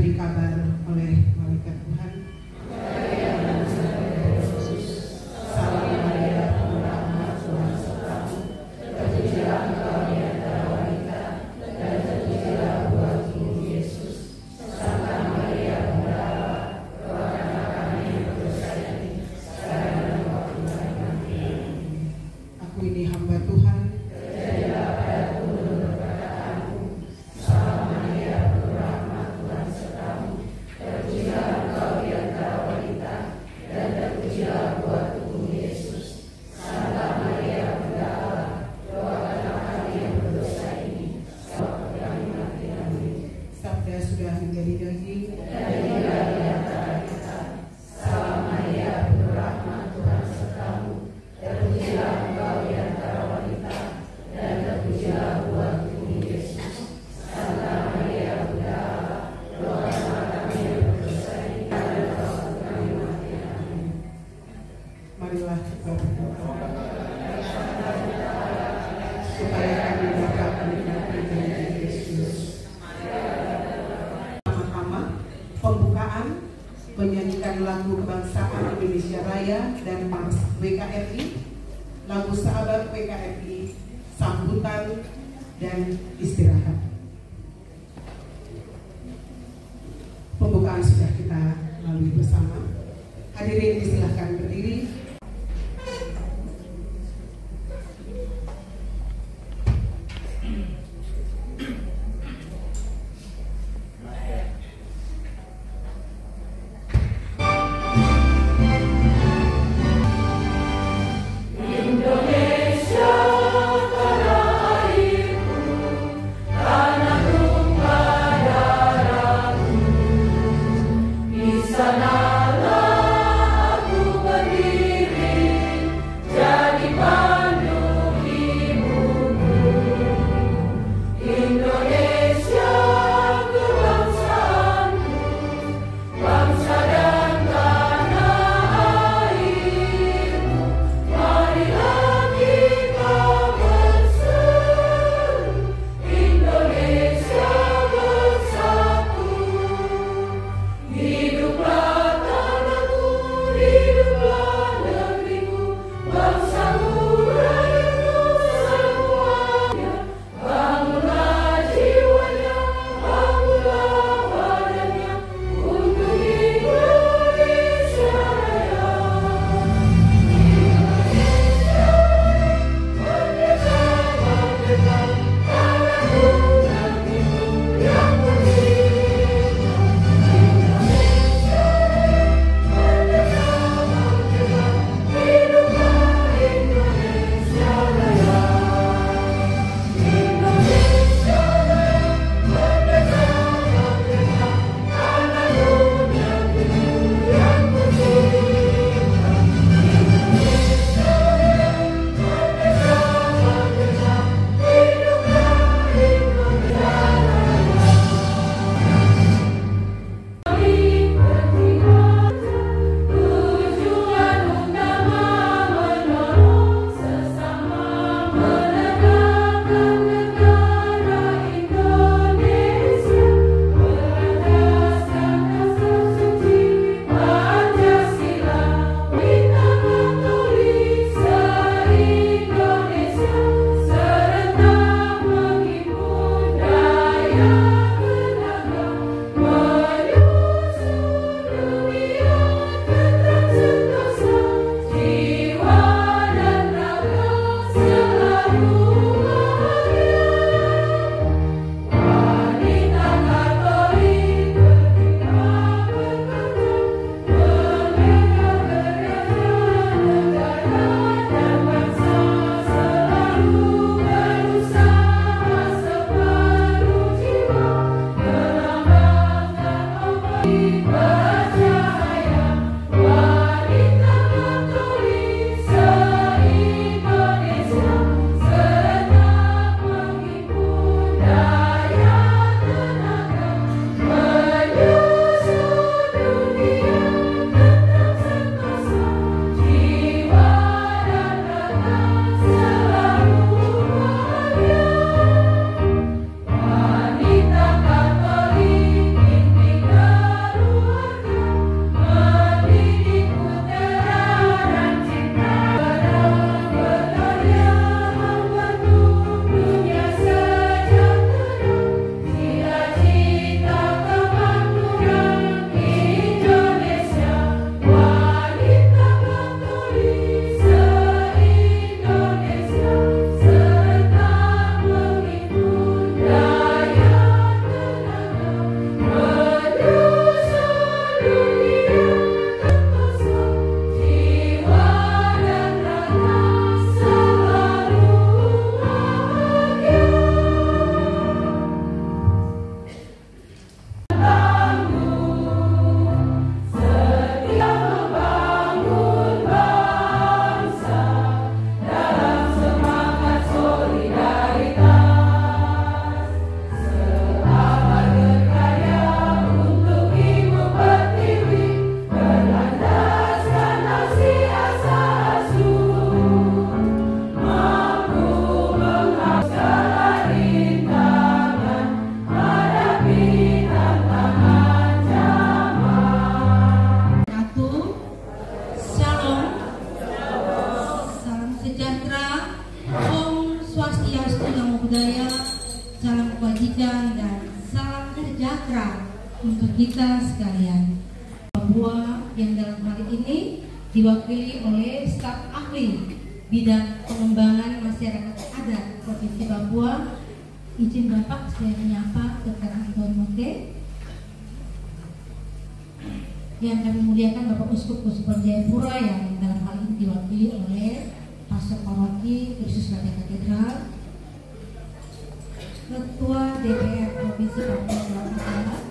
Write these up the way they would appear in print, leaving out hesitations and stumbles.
diberi kabar oleh malaikat Tuhan. Salam Maria, penuh rahmat, Tuhan sertamu. Terpujilah engkau di antara wanita, dan terpujilah buah tubuh Yesus. Santa Maria, Bunda Allah, doakanlah kami yang berdosa ini, sekarang dan waktu kami mati. Aku ini hamba Tuhan. Terjadilah padaku menurut perkataanmu. Salam Maria, penuh rahmat, Tuhan sertamu. Terpujilah engkau di antara wanita, dan terpujilah buah tubuh Yesus. Santa Maria, Bunda Allah, doakanlah kami yang berdosa ini, waktu kami mati. Amin. Sabda sudah menjadi daging dan tinggal di antara kita. Salam Maria, penuh rahmat, Tuhan sertamu. Terpujilah engkau di antara wanita, dan terpujilah buah tubuh Yesus. Santa Maria, Bunda Allah, doakanlah kami yang berdosa ini, dan waktu kami mati. Amin. Marilah kita berdoa supaya kami dapat menikmati janji Kristus. Pertama-tama, pembukaan menyanyikan lagu kebangsaan Indonesia Raya dan Mars WKRI, lagu sahabat WKRI, sambutan dan istirahat. Pembukaan sudah kita lalui bersama. Hadirin disilahkan berdiri. Indonesia, tanah airku, tanah tumpah darahku, di sanalah aku berdiri. untuk kita sekalian. Papua yang dalam hal ini diwakili oleh staf ahli bidang pengembangan masyarakat adat Provinsi Papua. Izin Bapak saya menyapa Dr. Anton Mote. Yang kami muliakan Bapak Uskup Keuskupan Jayapura yang dalam hal ini diwakili oleh Pastor Paroki Kristus Raja Katedral, Ketua DPR Provinsi Papua Barat,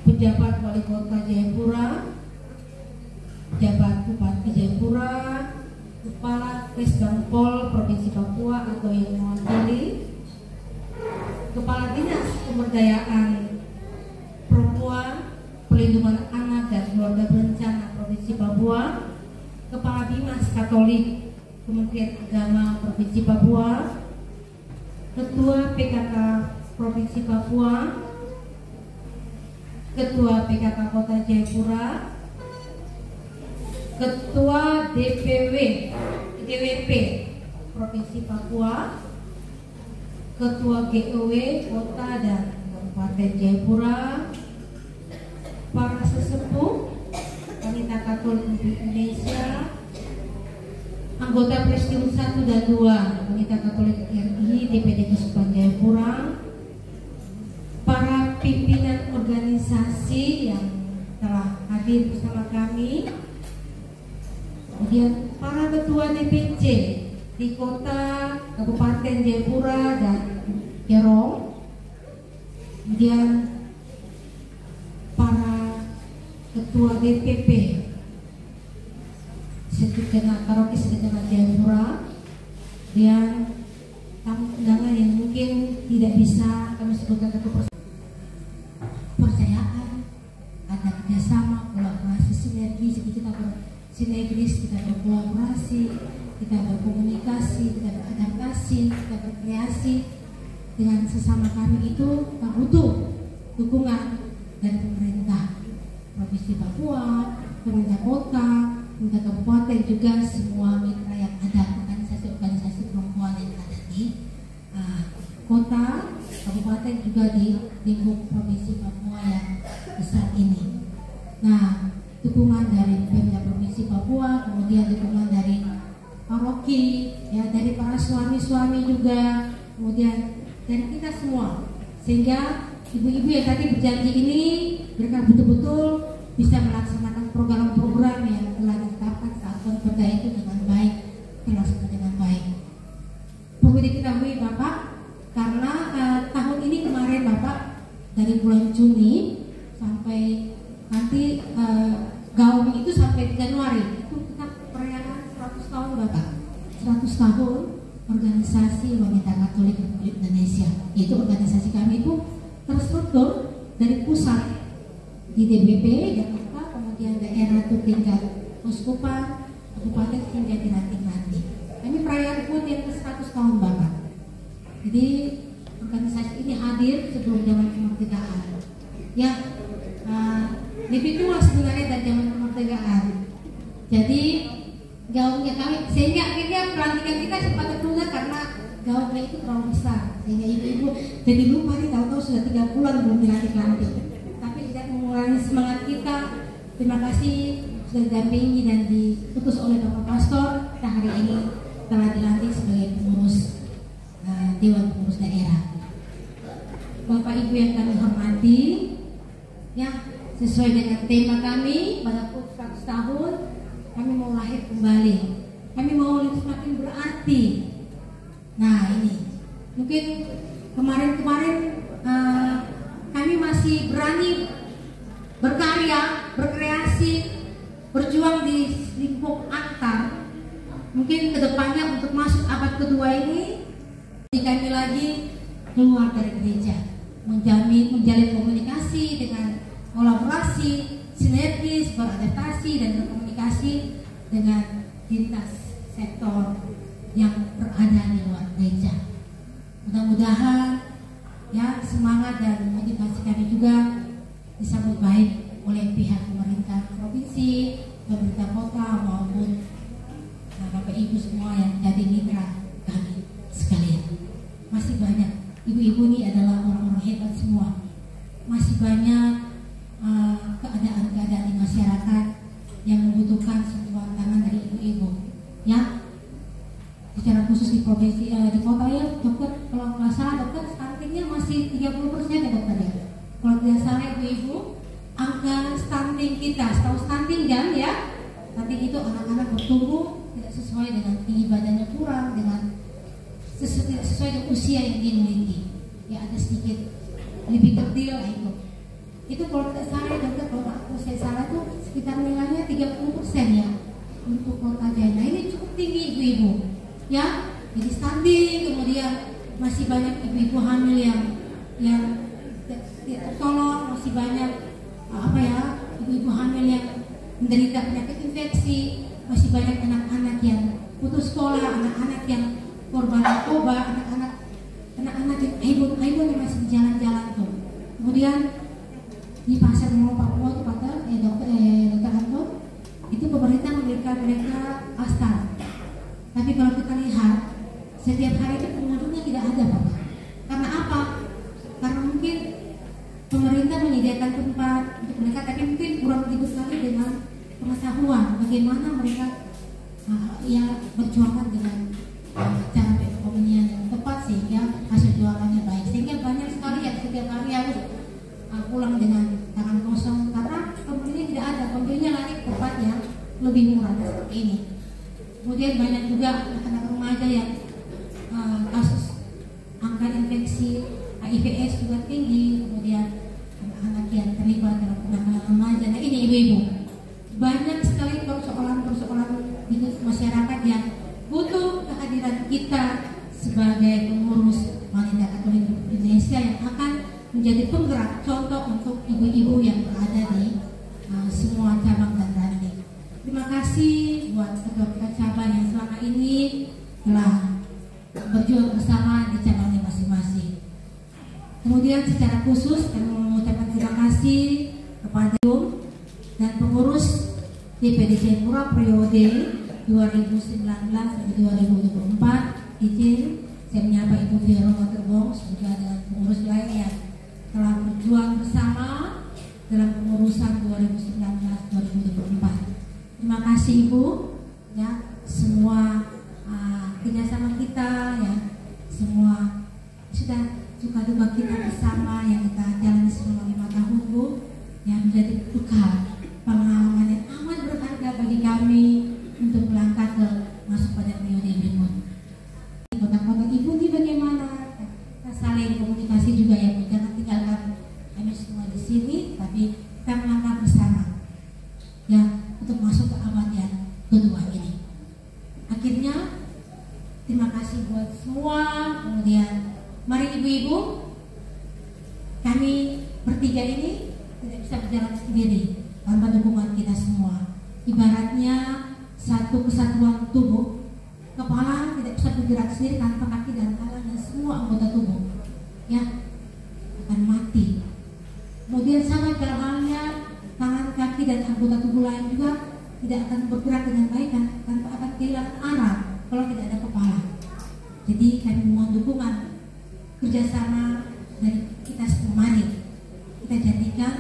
pejabat Wali Kota Jayapura, pejabat Bupati Jayapura, Kepala Kesbangpol Provinsi Papua atau yang mewakili, Kepala Dinas Pemberdayaan Perempuan, Perlindungan Anak dan Keluarga Berencana Provinsi Papua, Kepala Dinas Katolik Kementerian Agama Provinsi Papua, Ketua PKK Provinsi Papua, Ketua PKK Kota Jayapura, Ketua DWP Provinsi Papua, Ketua GOW Kota dan Kabupaten Jayapura, para sesepuh Wanita Katolik Indonesia, anggota Presidium 1 dan 2 Wanita Katolik RI DPD Keuskupan Jayapura, para pimpinan organisasi yang telah hadir bersama kami, kemudian para ketua DPC di kota, Kabupaten Jayapura dan Jerong, kemudian para ketua DPP segenap paroki segenap Jayapura, dan tamu undangan yang mungkin tidak bisa kami sebutkan satu persayaan, ada kerjasama, kolaborasi, sinergis, kita bersinergis, kita berkolaborasi, kita berkomunikasi, kita beradaptasi, kita berkreasi dengan sesama kami. Itu butuh dukungan dari pemerintah Provinsi Papua, pemerintah kota, pemerintah kabupaten, juga semua mitra yang ada, organisasi-organisasi perempuan yang ada di kota, kabupaten, juga di lingkup Provinsi Papua yang besar ini. Nah, dukungan dari Pemda Provinsi Papua, kemudian dukungan dari paroki, ya, dari para suami-suami juga, kemudian dari kita semua, sehingga ibu-ibu yang tadi berjanji ini mereka betul-betul bisa melaksanakan program-program yang telah ditetapkan saat konferda itu dengan baik, terlaksana dengan baik. Perlu diketahui Bapak, karena tahun ini kemarin Bapak dari bulan Juni sampai nanti gaung itu sampai Januari itu kita perayaan 100 tahun Bapak, 100 tahun organisasi Wanita Katolik Republik Indonesia. Itu organisasi kami itu terstruktur dari pusat di DBP Jakarta, kemudian daerah itu tingkat Keuskupan, Kabupaten, hingga di Ranting-Ranting. Kami perayaan pun yang ke-100 tahun Bapak. Jadi organisasi ini hadir sebelum zaman kemerdekaan. Ya, lebih tua sebenarnya dari zaman kemerdekaan. Jadi gaungnya kami, sehingga akhirnya pelantikan kita sempat tertunda karena gaungnya itu terlalu besar, sehingga ibu-ibu jadi lupa nih, tahu-tahu sudah 3 bulan belum dilantik. Tapi tidak mengurangi semangat kita. Terima kasih sudah didampingi dan diutus oleh Bapak Pastor. Kita hari ini telah dilantik sebagai pengurus Dewan Pengurus Daerah. Bapak Ibu yang kami hormati, ya, sesuai dengan tema kami pada 100 tahun, kami mau lahir kembali, kami mau semakin berarti. Nah, ini mungkin kemarin-kemarin kami masih berani berkarya, berkreasi, berjuang di lingkup antar. Mungkin kedepannya untuk masuk abad kedua ini, kami lagi keluar dari gereja, menjalin komunikasi dengan kolaborasi, sinergis, beradaptasi dan berkomunikasi dengan lintas sektor yang berada di luar gereja. Mudah-mudahan ya semangat dan motivasi kami juga disambut baik oleh pihak pemerintah provinsi, pemerintah kota maupun Bapak Ibu semua yang jadi mitra kami sekalian. Masih banyak ibu-ibu ini adalah hebat semua. Masih banyak keadaan-keadaan di masyarakat yang membutuhkan sentuhan tangan dari ibu-ibu. Ya, secara khusus di provinsi di kota ya, dokter kalau nggak salah dokter stuntingnya masih 30% ya dokter ya. Kalau tidak salah ibu-ibu, angka stunting kita, setahu stunting kan ya, stunting itu anak-anak bertumbuh tidak sesuai dengan tinggi badannya, kurang dengan tidak sesuai dengan usia yang dimiliki. Ya ada sedikit lebih kecil itu kalau tidak salah dokter, kalau aku saya salah itu sekitar nilainya 30% ya untuk kota Jaya. Nah ini cukup tinggi ibu-ibu ya, jadi stunting, kemudian masih banyak ibu-ibu hamil yang tidak tertolong, masih banyak ibu-ibu hamil yang menderita penyakit infeksi, masih banyak anak-anak yang putus sekolah, anak-anak yang korban narkoba, anak-anak yang aibun yang masih di jalan-jalan tuh. Kemudian di pasar Mall Papua itu dokter Anton, itu pemerintah memberikan mereka astar. Tapi kalau kita lihat setiap hari itu pengunjungnya tidak ada Pak. Karena apa? Karena mungkin pemerintah menyediakan tempat untuk mereka, tapi mungkin kurang dibekali dengan pengetahuan bagaimana mereka berjualan dengan cara perekonomian yang tepat sehingga hasil jualannya baik. Sehingga banyak sekali yang setiap hari harus pulang dengan tangan kosong karena pembelinya tidak ada, pembelinya lari ke tempat yang lebih murah seperti ini. Kemudian banyak juga anak-anak remaja yang kasus angka infeksi HIV/AIDS juga tinggi, kemudian anak-anak yang terlibat dalam penanganan remaja. Nah ini ibu-ibu, banyak sekali persoalan-persoalan di masyarakat yang butuh kehadiran kita sebagai pengurus wanita Katolik Indonesia yang akan menjadi penggerak contoh untuk ibu-ibu yang berada di semua cabang dan ranting. Terima kasih buat ketua cabang yang selama ini telah berjuang bersama di cabangnya masing-masing. Kemudian secara khusus kami mengucapkan terima kasih kepada dan pengurus DPD Jayapura periode 2019 sampai 2024. Izin saya menyapa Ibu Vero Waterbong juga dengan pengurus lainnya telah berjuang bersama dalam pengurusan 2019-2024. Terima kasih Ibu ya, semua kerjasama kita ya, semua sudah suka duka kita bersama yang kita jalani selama 5 tahun Bu yang menjadi bekal pengalaman yang amat berharga bagi kami untuk melangkah ke masuk pada periode berikut. Kota-kota Ibu ini bagaimana? Kita saling komunikasi juga ya, jangan tinggalkan kami semua di sini, tapi kita melangkah bersama ya untuk masuk ke abad yang kedua ini. Akhirnya terima kasih buat semua. Kemudian mari ibu-ibu, kami bertiga ini tidak bisa berjalan sendiri tanpa dukungan kita semua. Ibaratnya satu kesatuan tubuh, kepala tidak bisa bergerak sendiri tanpa kaki dan tangan dan semua anggota tubuh ya akan mati. Kemudian sama halnya tangan, kaki dan anggota tubuh lain juga tidak akan bergerak dengan baik dan tanpa akan kehilangan arah kalau tidak ada kepala. Jadi kami mohon dukungan kerjasama dari kita semua. Mari kita jadikan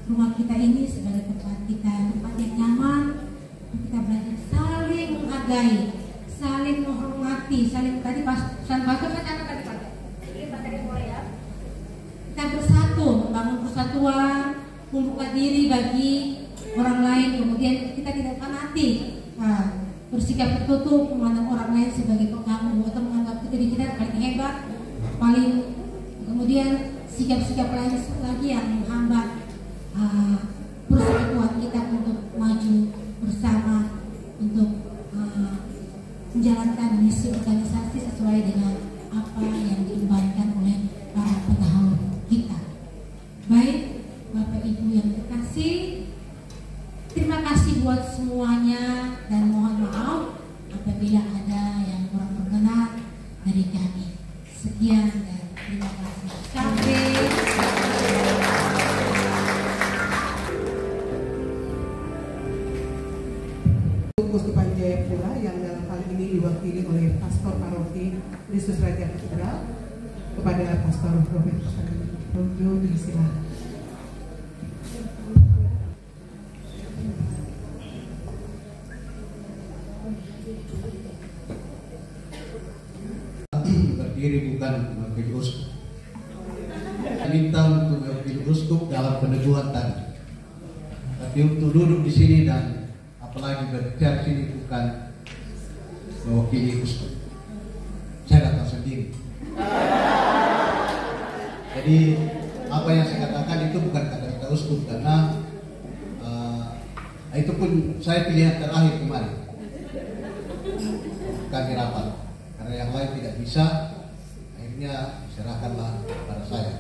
rumah kita ini sebagai tempat yang nyaman. Kita belajar saling menghargai, saling menghormati, saling tadi pesan pastor kan ada tadi pakai. Ini materi mulai ya. Kita bersatu, membangun persatuan, membuka diri bagi orang lain. Kemudian kita tidak fanatik, bersikap tertutup, memandang orang lain sebagai pengganggu atau menganggap diri kita paling hebat, paling kemudian sikap-sikap lain lagi yang menghambat persatuan kita untuk maju bersama untuk menjalankan misi organisasi sesuai dengan apa yang diembankan oleh para pendahulu kita. Baik Bapak Ibu yang terkasih, terima kasih buat semuanya dan mohon maaf apabila ada yang kurang berkenan dari kami. Sekian dan terima kasih. Sampai Uskupan Jayapura yang dalam hal ini diwakili oleh Pastor Paroki Kristus Raja Katedral, kepada Pastor Robert Rojo, disilakan. Berdiri bukan mewakili uskup. Minta untuk mewakili uskup dalam peneguhan tadi. Tapi untuk duduk di sini dan apalagi berbicara di sini bukan mewakili uskup. Saya datang sendiri. Jadi apa yang saya katakan itu bukan kata-kata uskup karena itu pun saya pilihan terakhir kemarin. Kami rapat karena yang lain tidak bisa, akhirnya serahkanlah kepada saya.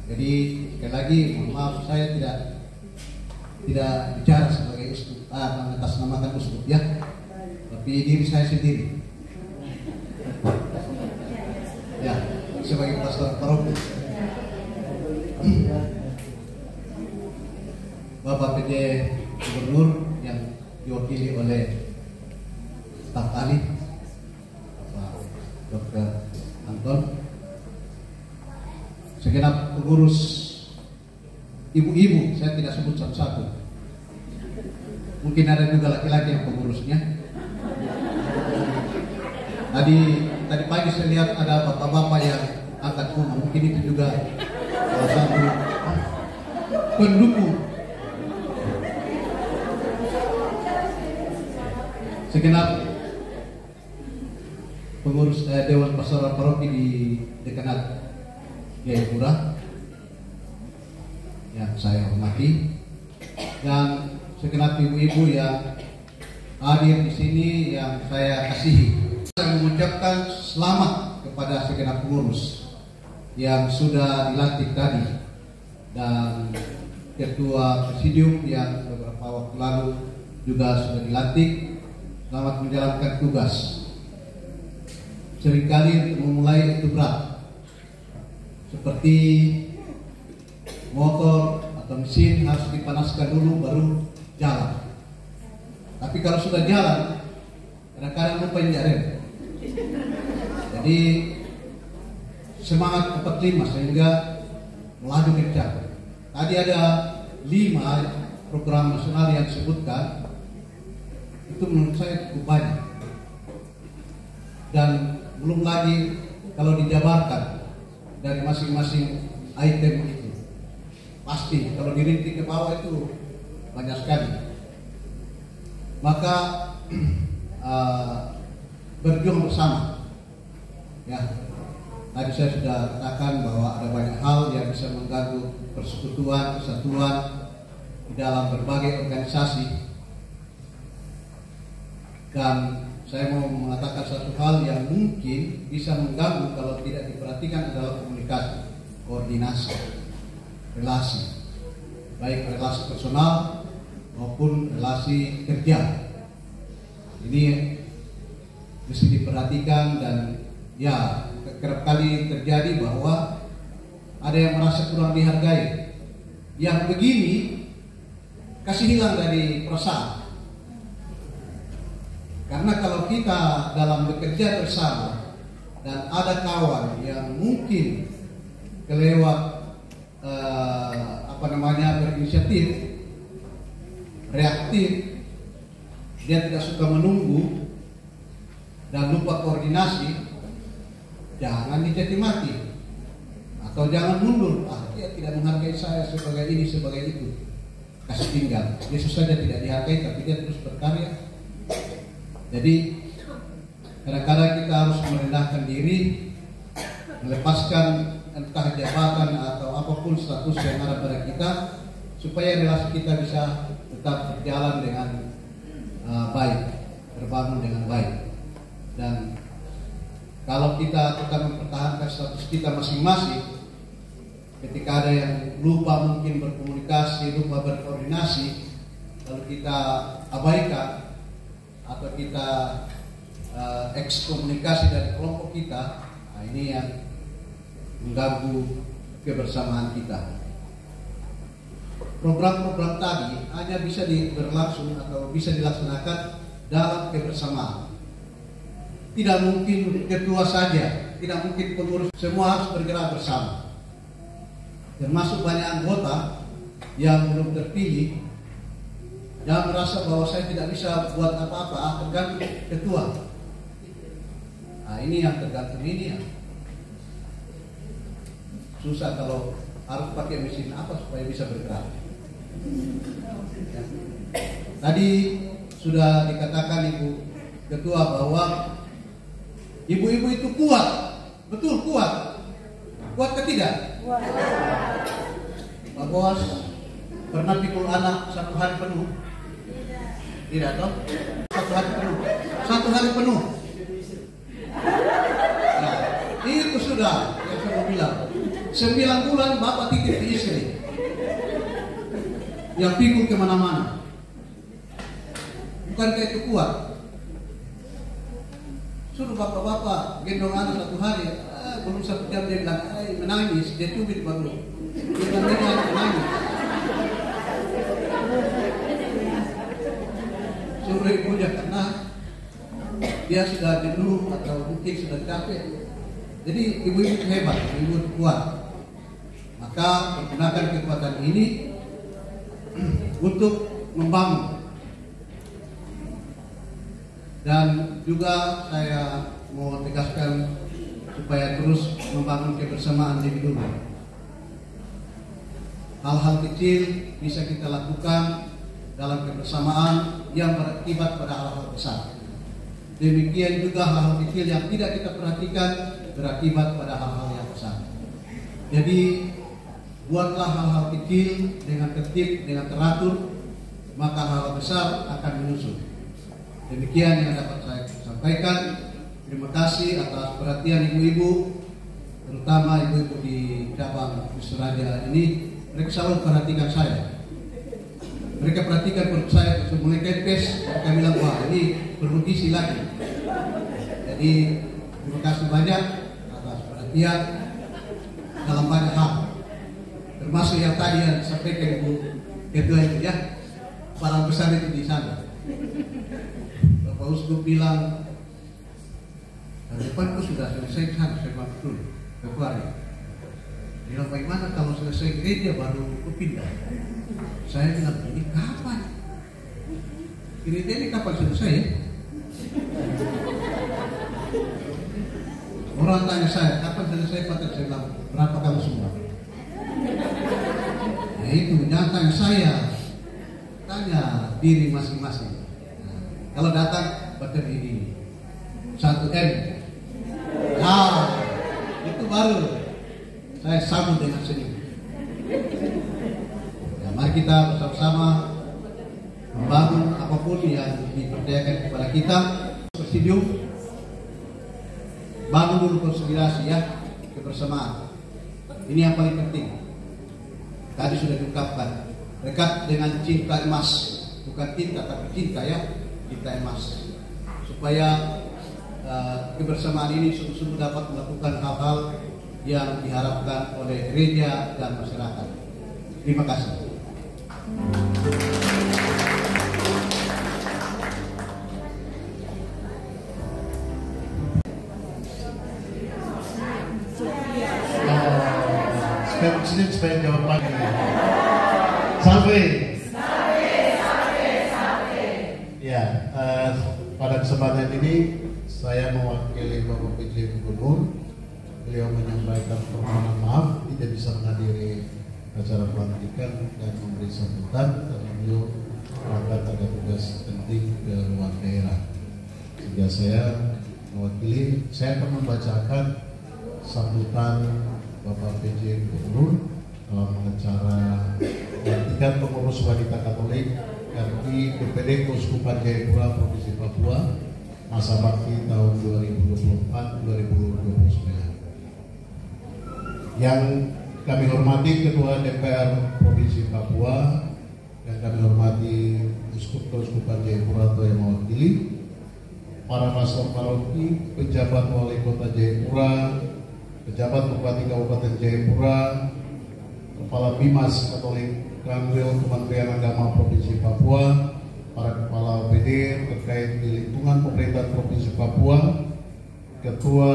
Jadi sekali lagi mohon maaf, saya tidak bicara sebagai uskup, mengatasnamakan uskup ya, tapi diri saya sendiri. Ya, sebagai pastor paroki. Bapak PJ Gubernur yang diwakili oleh staf ahli Pak Dr. Anton, segenap pengurus ibu-ibu, saya tidak sebut satu-satu, mungkin ada juga laki-laki yang pengurusnya. Tadi pagi saya lihat ada bapak-bapak yang angkat rumah, mungkin itu juga salah satu pendukung. Segenap pengurus Dewan Pastoral Paroki di Dekanat Jayapura yang saya hormati, dan segenap ibu-ibu yang hadir di sini yang saya kasihi. Saya mengucapkan selamat kepada segenap pengurus yang sudah dilantik tadi dan ketua presidium yang beberapa waktu lalu juga sudah dilantik. Selamat menjalankan tugas. Seringkali memulai itu berat, seperti motor atau mesin harus dipanaskan dulu baru jalan. Tapi kalau sudah jalan, kadang-kadang lupa injak rem. Jadi semangat 45 sehingga melaju kencang. Tadi ada 5 program nasional yang disebutkan, itu menurut saya cukup banyak. Dan belum lagi kalau dijabarkan dari masing-masing item itu, pasti kalau dirintik ke bawah itu banyak sekali. Maka berjuang bersama. Ya, tadi saya sudah katakan bahwa ada banyak hal yang bisa mengganggu persekutuan, kesatuan di dalam berbagai organisasi. Dan saya mau mengatakan satu hal yang mungkin bisa mengganggu kalau tidak diperhatikan adalah komunikasi, koordinasi, relasi, baik relasi personal maupun relasi kerja. Ini mesti diperhatikan, dan ya kerap kali terjadi bahwa ada yang merasa kurang dihargai. Yang begini kasih hilang dari perasaan. Karena kalau kita dalam bekerja bersama dan ada kawan yang mungkin kelewat berinisiatif, reaktif, dia tidak suka menunggu dan lupa koordinasi, jangan dicaci maki atau jangan mundur. Dia tidak menghargai saya sebagai ini, sebagai itu, kasih tinggal. Yesus saja tidak dihargai tapi dia terus berkarya. Jadi kadang-kadang kita harus merendahkan diri, melepaskan entah jabatan atau apapun status yang ada pada kita, supaya relasi kita bisa tetap berjalan dengan baik, terbangun dengan baik. Dan kalau kita tetap mempertahankan status kita masing-masing, ketika ada yang lupa mungkin berkomunikasi, lupa berkoordinasi, lalu kita abaikan atau kita ekskomunikasi dari kelompok kita, nah ini yang mengganggu kebersamaan kita. Program-program tadi hanya bisa berlangsung atau bisa dilaksanakan dalam kebersamaan. Tidak mungkin ketua saja tidak mungkin pengurus semua harus bergerak bersama. Termasuk banyak anggota yang belum terpilih, jangan merasa bahwa saya tidak bisa buat apa-apa, tergantung ketua. Nah, ini yang tergantung ini ya. Susah kalau harus pakai mesin apa supaya bisa bergerak. Ya. Tadi sudah dikatakan Ibu Ketua bahwa ibu-ibu itu kuat, betul kuat. Kuat ke tidak? Pak Bos pernah pikul anak 1 hari penuh? Tidak toh? 1 hari penuh. 1 hari penuh. Nah, itu sudah yang saya mau bilang. 9 bulan Bapak titip di istri yang pikul kemana-mana. Bukankah itu kuat? Suruh bapak-bapak gendong anak 1 hari, belum 1 jam dia bilang, menangis, dia cubit baru. Dia bilang, menangis. Suruh ibunya karena dia sudah jenuh atau mungkin sudah capek. Jadi ibu-ibu itu hebat, ibu itu kuat. Maka gunakan kekuatan ini untuk membangun. Dan juga saya mau tegaskan supaya terus membangun kebersamaan lebih dulu. Hal-hal kecil bisa kita lakukan dalam kebersamaan yang berakibat pada hal-hal besar. Demikian juga hal-hal kecil yang tidak kita perhatikan berakibat pada hal-hal yang besar. Jadi buatlah hal-hal kecil dengan tertib, dengan teratur, maka hal-hal besar akan menyusul. Demikian yang dapat saya sampaikan. Terima kasih atas perhatian ibu-ibu, terutama ibu-ibu di cabang Wisraja ini. Mereka selalu perhatikan saya. Mereka perhatikan perut saya, mulai kempes. Mereka bilang, wah ini perlu isi lagi. Jadi terima kasih banyak atas perhatian dalam banyak hal. Termasuk yang tadi yang disampaikan Ibu Ketua itu ya, barang besar itu di sana. Bapak Uskup bilang, tahun depan itu sudah selesai sana, saya bilang betul, Februari. Dia bilang, bagaimana kalau selesai gereja baru pindah? Saya bilang, ini kapan? Gereja ini kapan selesai? Orang tanya saya, kapan selesai? Saya bilang, berapa kamu semua? Nah itu, jangan tanya saya, tanya diri masing-masing. Nah, kalau datang berdiri 1M, nah itu baru saya sambut dengan senyum. Nah, mari kita bersama-sama membangun apapun yang dipercayakan kepada kita. Presidium, bangun dulu konsolidasi ya, kebersamaan. Ini yang paling penting. Tadi sudah diungkapkan, dekat dengan cinta emas, bukan tinta tapi cinta ya, cinta emas. Supaya kebersamaan ini sungguh-sungguh dapat melakukan hal-hal yang diharapkan oleh gereja dan masyarakat. Terima kasih. Supaya jawaban sampai. Ya, pada kesempatan ini saya mewakili Bapak PJ Gubernur. Beliau menyampaikan permohonan maaf tidak bisa menghadiri acara pelantikan dan memberi sambutan karena beliau berangkat ada tugas penting ke luar daerah. Sehingga saya mewakili, saya akan membacakan sambutan Bapak PJ Gubernur dalam acara pelantikan pengurus wanita Katolik RI DPD Keuskupan Jayapura Provinsi Papua masa bakti tahun 2024-2029. Yang kami hormati Ketua DPR Provinsi Papua, yang kami hormati Uskup Keuskupan Jayapura atau yang mewakili, para pastor paroki, pejabat wali kota Jayapura, pejabat Bupati Kabupaten Jayapura, Kepala Bimas Katolik Kanwil Kementerian Agama Provinsi Papua, para kepala OPD terkait di lingkungan pemerintah Provinsi Papua, Ketua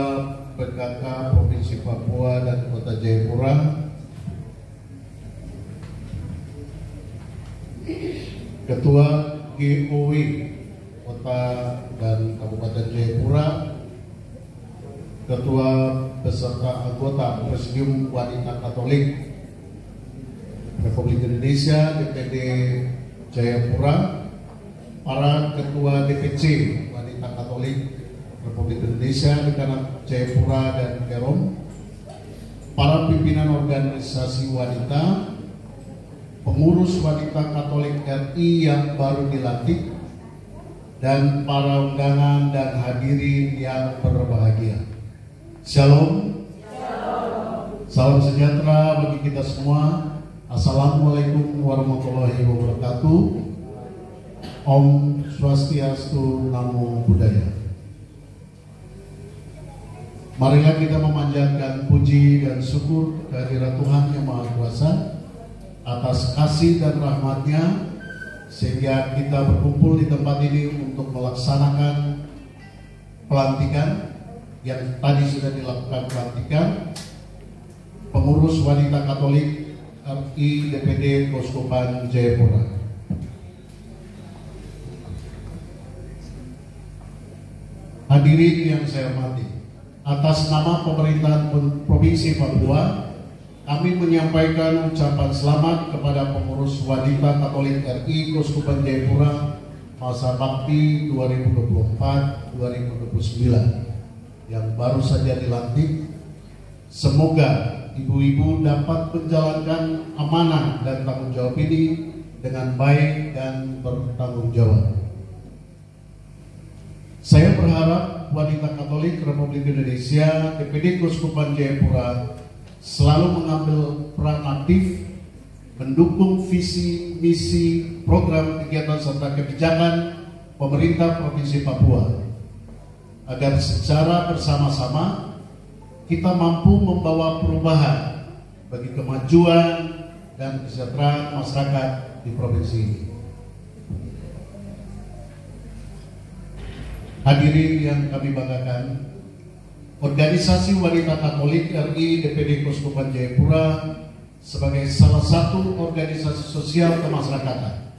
PKK Provinsi Papua dan Kota Jayapura, Ketua GOW Kota dan Kabupaten Jayapura, Ketua beserta anggota Presidium Wanita Katolik Republik Indonesia DPD Jayapura, para Ketua DPC Wanita Katolik Republik Indonesia Dekanat Jayapura dan Kerom, para pimpinan organisasi wanita, pengurus wanita Katolik RI yang baru dilantik, dan para undangan dan hadirin yang berbahagia. Shalom. Salam sejahtera bagi kita semua. Assalamualaikum warahmatullahi wabarakatuh. Om Swastiastu, Namo Buddhaya. Marilah kita memanjatkan puji dan syukur kehadirat Tuhan Yang Maha Kuasa atas kasih dan rahmat-Nya, sehingga kita berkumpul di tempat ini untuk melaksanakan pelantikan yang tadi sudah dilakukan pelantikan pengurus wanita Katolik RI DPD Keuskupan Jayapura. Hadirin yang saya hormati, atas nama pemerintahan Provinsi Papua, kami menyampaikan ucapan selamat kepada pengurus wanita Katolik RI Keuskupan Jayapura masa bakti 2024-2029 yang baru saja dilantik. Semoga ibu-ibu dapat menjalankan amanah dan tanggung jawab ini dengan baik dan bertanggung jawab. Saya berharap wanita Katolik Republik Indonesia DPD Keuskupan Jayapura selalu mengambil peran aktif mendukung visi, misi, program, kegiatan serta kebijakan pemerintah Provinsi Papua agar secara bersama-sama kita mampu membawa perubahan bagi kemajuan dan kesejahteraan masyarakat di provinsi ini. Hadirin yang kami banggakan, Organisasi Wanita Katolik RI DPD Keuskupan Jayapura sebagai salah satu organisasi sosial kemasyarakatan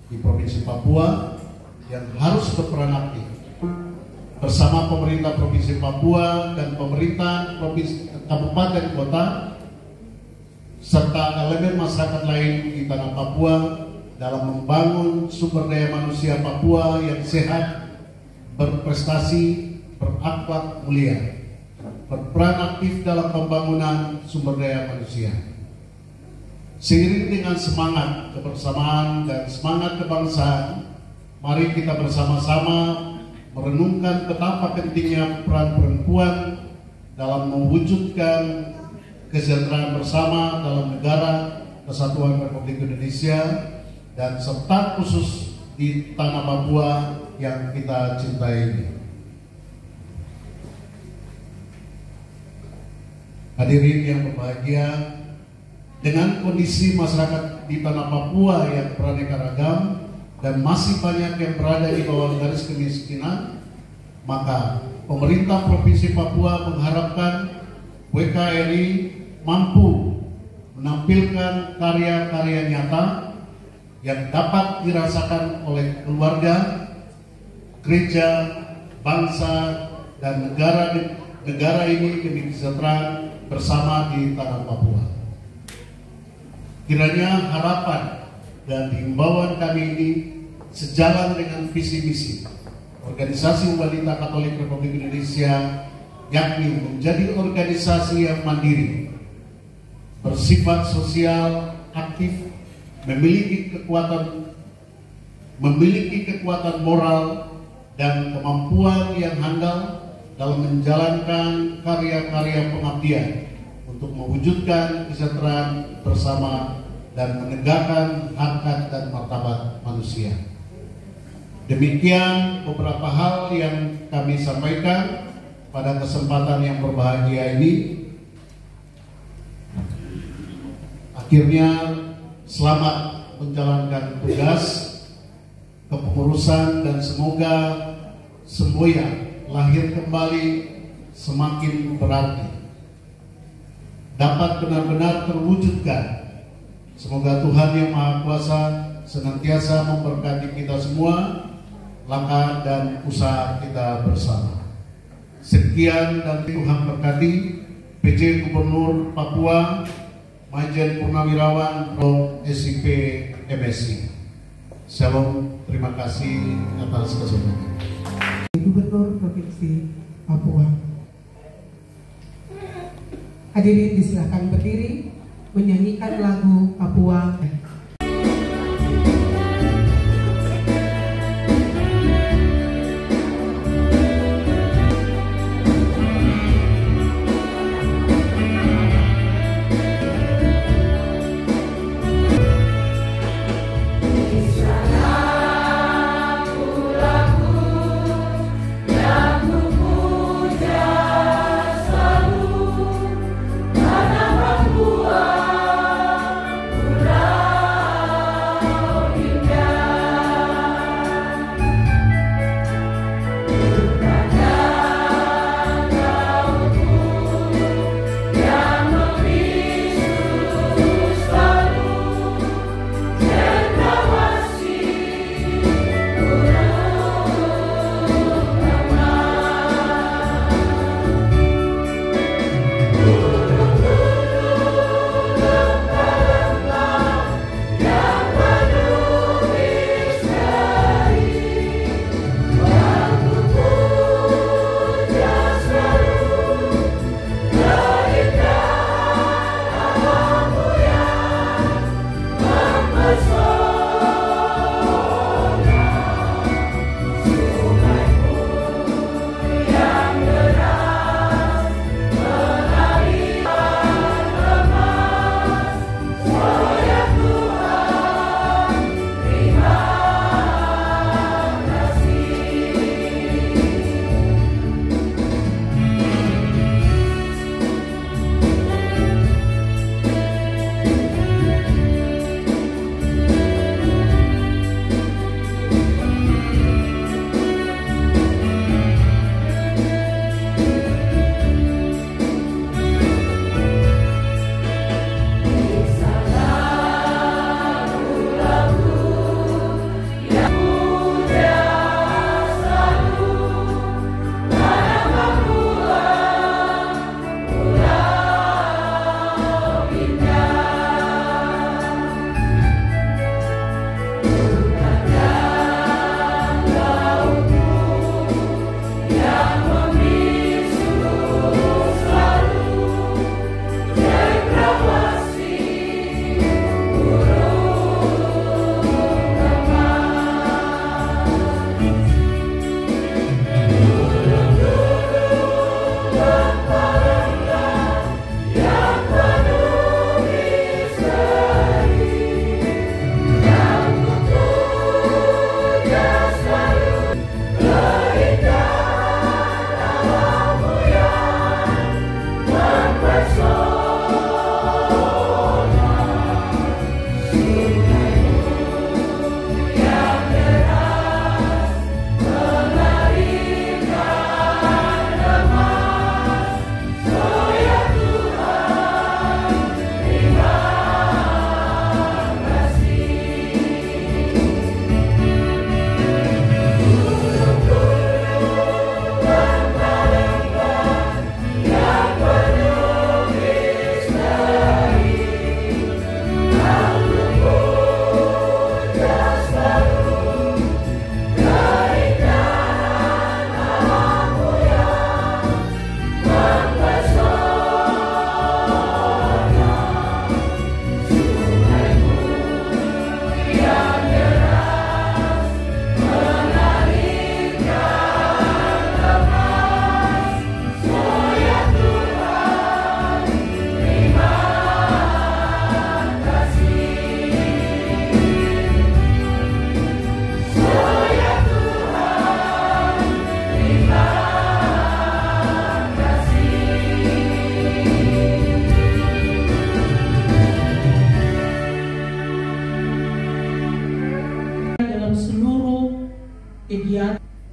di Provinsi Papua yang harus berperan aktif bersama pemerintah Provinsi Papua dan pemerintah Provinsi Kabupaten Kota serta elemen masyarakat lain di tanah Papua dalam membangun sumber daya manusia Papua yang sehat, berprestasi, berakhlak mulia, berperan aktif dalam pembangunan sumber daya manusia. Seiring dengan semangat kebersamaan dan semangat kebangsaan, mari kita bersama-sama merenungkan betapa pentingnya peran perempuan dalam mewujudkan kesejahteraan bersama dalam negara Kesatuan Republik Indonesia dan serta khusus di tanah Papua yang kita cintai ini. Hadirin yang berbahagia, dengan kondisi masyarakat di tanah Papua yang beraneka ragam dan masih banyak yang berada di bawah garis kemiskinan, maka pemerintah Provinsi Papua mengharapkan WKRI mampu menampilkan karya-karya nyata yang dapat dirasakan oleh keluarga, gereja, bangsa, dan negara ini demi kesejahteraan bersama di tanah Papua. Kiranya harapan dan himbauan kami ini sejalan dengan visi misi Organisasi Wanita Katolik Republik Indonesia, yakni menjadi organisasi yang mandiri, bersifat sosial, aktif, memiliki kekuatan moral dan kemampuan yang handal dalam menjalankan karya-karya pengabdian untuk mewujudkan kesejahteraan bersama dan menegakkan harkat dan martabat manusia. Demikian beberapa hal yang kami sampaikan pada kesempatan yang berbahagia ini. Akhirnya selamat menjalankan tugas kepengurusan dan semoga semboyan lahir kembali semakin berarti, dapat benar-benar terwujudkan. Semoga Tuhan yang Maha Kuasa senantiasa memberkati kita semua, langkah dan usaha kita bersama. Sekian dan Tuhan berkati PJ Gubernur Papua, Majen Purnawirawan SIP MSI. Shalom, terima kasih atas kesempatannya. Gubernur Provinsi Papua. Hadirin disilakan berdiri menyanyikan lagu Papua.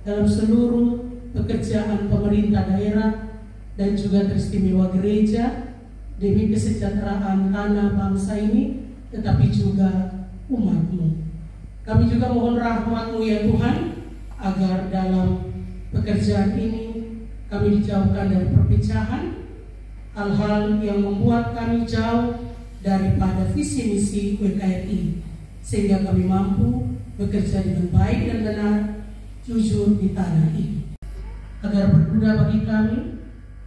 dalam seluruh pekerjaan pemerintah daerah dan juga teristimewa gereja demi kesejahteraan tanah bangsa ini, tetapi juga umat-Mu. Kami juga mohon rahmat-Mu ya Tuhan, agar dalam pekerjaan ini kami dijauhkan dari perpecahan, hal-hal yang membuat kami jauh daripada visi misi WKRI, sehingga kami mampu bekerja dengan baik dan benar, jujur di tanah ini. Agar berguna bagi kami,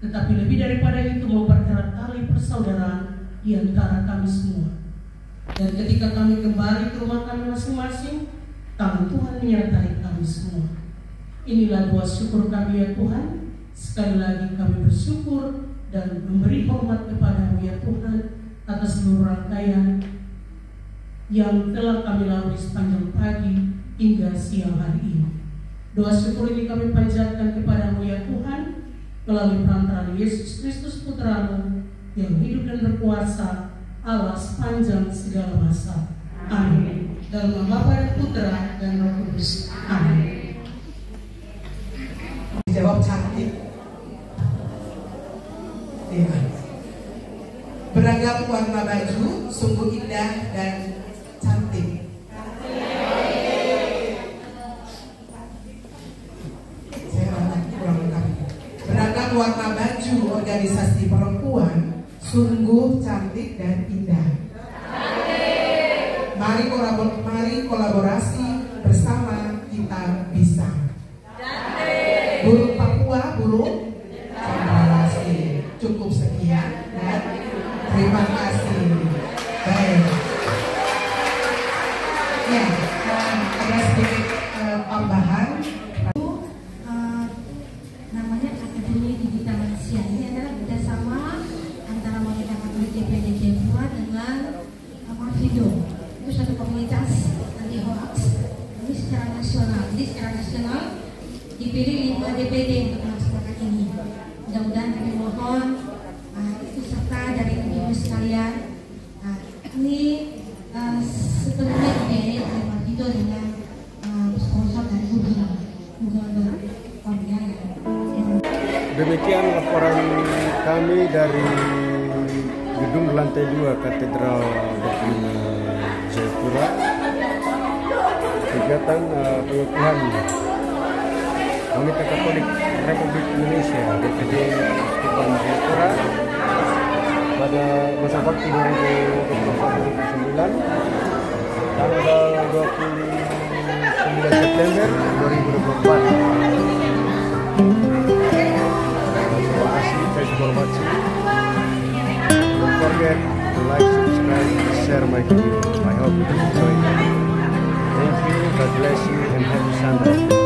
tetapi lebih daripada itu mempererat tali persaudaraan di antara kami semua. Dan ketika kami kembali ke rumah kami masing-masing, tangan Tuhan menyertai kami semua. Inilah doa syukur kami ya Tuhan. Sekali lagi kami bersyukur dan memberi hormat kepada-Mu ya Tuhan atas seluruh rangkaian yang telah kami lalui sepanjang pagi hingga siang hari ini. Doa syukur ini kami panjatkan kepada-Mu ya Tuhan melalui perantara Yesus Kristus Putra-Mu yang hidup dan berkuasa Allah sepanjang segala masa. Amin. Dalam nama Bapa dan Putra dan Roh Kudus. Amin. Jawab cantik. Iya. Beragam warna baju, sungguh indah dan cantik. Saya kurang lengkap. Beragam warna baju organisasi perempuan, sungguh cantik dan indah. Mari kolaborasi bersama, kita bisa. Burung Papua, burung cendrawasih. Cukup sekian dan terima kasih. Baik. Ya, ada sedikit tambahan. Namanya Akademi Digital Malaysia. Ini adalah kerjasama antara Wanita Katolik DPD Jayapura dengan Marfido. Itu satu komunitas anti hoax. Ini secara nasional. Jadi secara nasional dipilih 5 DPD untuk melaksanakan ini. Mudah-mudahan kami mohon ikut serta dari ibu sekalian. Ini sepenuhnya dibiayai oleh Marfido dengan sponsor dari Gubernur Korea. Demikian laporan kami dari gedung lantai 2 Katedral Dr. Jayapura. Kegiatan pengukuhan Wanita Katolik Republik Indonesia DPD Uskupan Jayapura pada masa bakti 2009 tanggal 29 September 2024. Don't forget to like, subscribe, and share my video. I hope you enjoy it. Thank you, God bless you, and happy Sunday.